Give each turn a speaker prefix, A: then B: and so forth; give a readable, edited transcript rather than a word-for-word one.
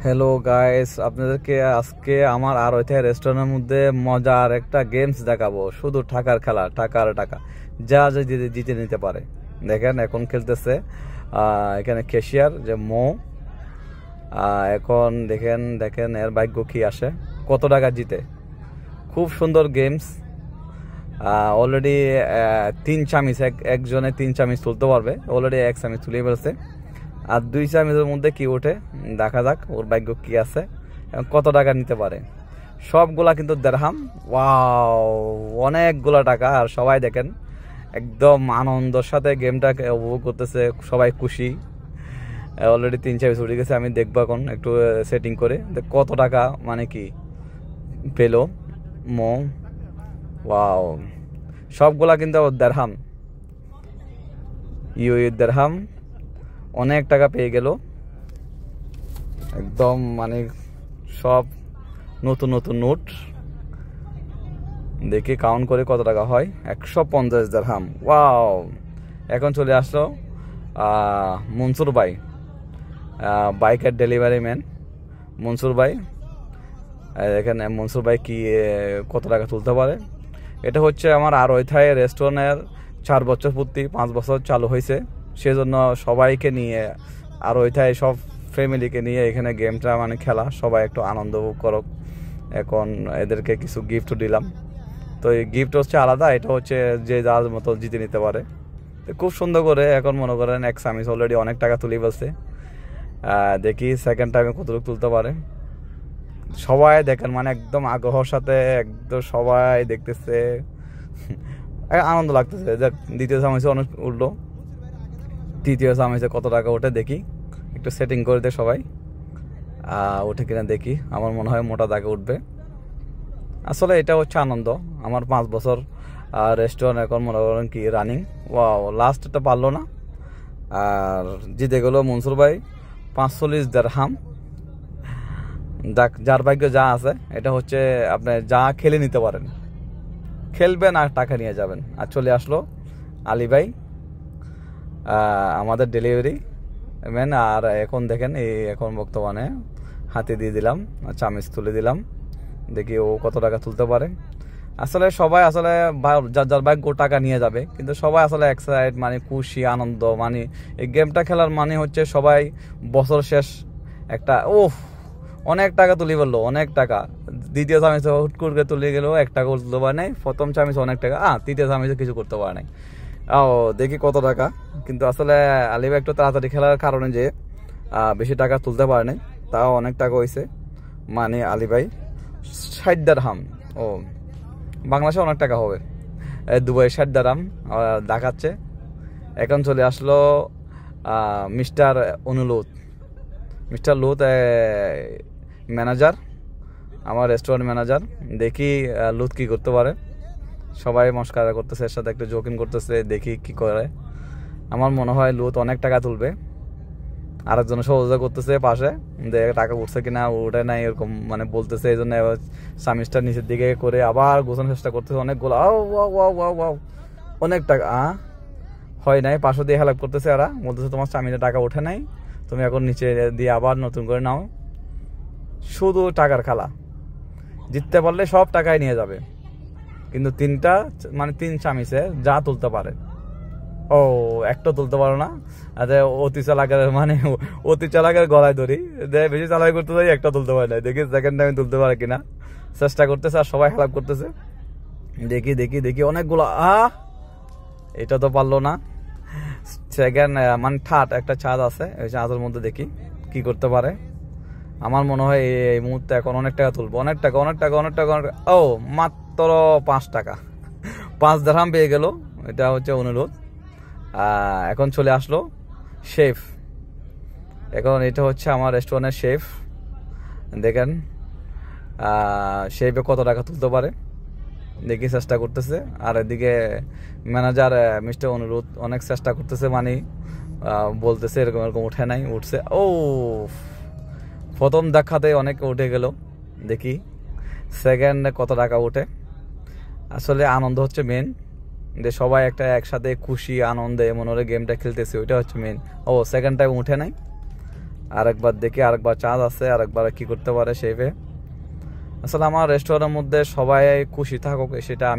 A: Hello guys, আপনাদেরকে আজকে আমার আর ওইটাই রেস্টুরেন্টের মধ্যে মজার একটা গেমস দেখাবো। শুধু টাকার খেলা, টাকার টাকা, যা যা জিতে নিতে পারে। দেখেন এখন খেলতেছে এখানে ক্যাশিয়ার যে এখন দেখেন দেখেন এর ভাগ্য কি আসে, কত টাকা জিতে। খুব সুন্দর গেমস। অলরেডি 3 চামিচ, একজনে 3 চামিচ তুলতে পারবে। অলরেডি 1 চামিচ তুলে ফেলছে, আর 2 চামিচের মধ্যে কি ওঠে দেখা যাক ওর ভাগ্য কি আছে এবং কত টাকা নিতে পারে। সবগুলা কিন্তু দেড়হাম। ওয়াও, অনেকগুলা টাকা। আর সবাই দেখেন একদম আনন্দের সাথে গেমটাকে উপভোগ করতেছে, সবাই খুশি। অলরেডি 3 চামিচ উঠে গেছে। আমি দেখবো এখন একটু সেটিং করে কত টাকা মানে কি পেলো ওয়াও, সবগুলা কিন্তু দেড়হাম, দেড়হাম। অনেক টাকা পেয়ে গেল একদম, মানে সব নতুন নতুন নোট। দেখি কাউন্ট করে কত টাকা হয়। 150 দিরহাম। ওয়াও, এখন চলে আসলো মনসুর ভাই, বাইকের ডেলিভারি ম্যান মনসুর ভাই। এখানে মনসুর ভাই কি কত টাকা তুলতে পারে। এটা হচ্ছে আমার আর ওইথায় রেস্টুরেন্টের 4 বছর পূর্তি, 5 বছর চালু হয়েছে। সেজন্য সবাইকে নিয়ে আর ওইটাই সব ফ্যামিলিকে নিয়ে এখানে গেমটা মানে খেলা, সবাই একটু আনন্দ করুক। এখন এদেরকে কিছু গিফট দিলাম। তো এই গিফট হচ্ছে আলাদা, এটা হচ্ছে যে যার মতো জিতে নিতে পারে। তো খুব সুন্দর করে এখন মনে করেন 1 চামিচ অলরেডি অনেক টাকা তুলে বলছে। দেখি সেকেন্ড টাইমে কতটুকু তুলতে পারে। সবাই দেখেন মানে একদম আগ্রহর সাথে একদম সবাই দেখতেছে, আনন্দ লাগতেছে। দেখ 2য় চামিচে অনেক উঠলো, 3য় চামিচে কত টাকা ওঠে দেখি। একটু সেটিং করে দে সবাই, ওঠে কিনা দেখি। আমার মনে হয় মোটা দাগে উঠবে। আসলে এটা হচ্ছে আনন্দ। আমার 5 বছর রেস্টুরেন্ট এখন মনে করেন কি রানিং। ওয়াও, লাস্টটা পারলো না, আর জিতে গেল মনসুর ভাই 45 দিরহাম। যার ভাগ্য যা আছে, এটা হচ্ছে আপনি যা খেলে নিতে পারেন, খেলবেন আর টাকা নিয়ে যাবেন। আর চলে আসলো আলী ভাই, আমাদের ডেলিভারি ম্যান। আর এখন দেখেন এই এখন বর্তমানে হাতে দিয়ে দিলাম, চামিচ তুলে দিলাম। দেখি ও কত টাকা তুলতে পারে। আসলে সবাই আসলে যার ভাগ্য টাকা নিয়ে যাবে, কিন্তু সবাই আসলে এক্সাইট, মানে খুশি আনন্দ। মানে এই গেমটা খেলার মানে হচ্ছে সবাই বছর শেষ একটা অনেক টাকা তুলে বললো, অনেক টাকা। 2য় চামিচ হুট করে তুলে গেল, 1 টাকা তুলতে পারে নাই। 1ম চামিচ অনেক টাকা, 3য় চামিচে কিছু করতে পারে নাই। দেখি কত টাকা। কিন্তু আসলে আলিবা একটু তাড়াতাড়ি খেলার কারণে যে বেশি টাকা তুলতে পারে নাই, তাও অনেক টাকা হয়েছে। মানে আলী ভাই 60 দিরহাম। বাংলাদেশে অনেক টাকা হবে। দুবাই 60 দিরহাম দেখাচ্ছে। এখন চলে আসলো মিস্টার অনুলোধ, মিস্টার লুত, ম্যানেজার, আমার রেস্টুরেন্ট ম্যানেজার। দেখি লুত কি করতে পারে। সবাই মস্কারা করতেছে, এর সাথে একটু জোকিং করতেছে, দেখি কি করে। আমার মনে হয় লুত অনেক টাকা তুলবে। আরেকজন সহযোগিতা করতেছে পাশে, টাকা উঠছে কিনা উঠে নাই এরকম মানে বলতেছে। এই জন্য চামিচটা নিচের দিকে করে আবার গোছানোর চেষ্টা করতেছে। অনেকগুলো অনেক টাকা হয় নাই। পাশে দিয়ে হেল্প করতেছে। এরা বলতেছে তোমার চামিচে টাকা ওঠে নাই, তুমি এখন নিচে দিয়ে আবার নতুন করে নাও। শুধু টাকার খেলা, জিততে পারলে সব টাকাই নিয়ে যাবে। কিন্তু 3 চামিচে যা তুলতে পারে। একটা তুলতে পারো না। আচ্ছা, অতি চালাকের গলায় ধরি, বেশি চালাই করতে যাই, একটা তুলতে পারে না। দেখি সেকেন্ড টাইম তুলতে পারে কিনা, চেষ্টা করতেছে। আর সবাই হেল্প করতেছে। দেখি দেখি দেখি অনেকগুলো। এটা তো পারলো না। সেকেন্ড মানে থার্ড একটা চাঁদ আছে, ওই চাঁদের মধ্যে দেখি কি করতে পারে। আমার মনে হয় এই মুহূর্তে এখন অনেক টাকা তুলবো, অনেক টাকা অনেক টাকা অনেক টাকা অনেক। মাত্র 5 টাকা, 5 দিরহাম পেয়ে গেল। এটা হচ্ছে অনুরোধ। এখন চলে আসলো শেফ। এখন এটা হচ্ছে আমার রেস্টুরেন্টের শেফ। দেখেন শেফে কত টাকা তুলতে পারে দেখি, চেষ্টা করতেছে। আর এদিকে ম্যানেজার মিস্টার অনুরোধ অনেক চেষ্টা করতেছে, মানে বলতেছে এরকম এরকম উঠে নাই, উঠছে। প্রথম দেখাতে অনেক উঠে গেল। দেখি সেকেন্ড কত টাকা উঠে। আসলে আনন্দ হচ্ছে মেন, যে সবাই একটা একসাথে খুশি আনন্দে মনে গেমটা খেলতেছে, ওইটা হচ্ছে মেন। সেকেন্ড টাইম উঠে নাই। আরেকবার দেখি আরেকবার চান্স আছে, আরেকবার কি করতে পারে সেইভাবে। আসলে আমার রেস্টুরেন্টের মধ্যে সবাই খুশি থাকুক সেটা আমি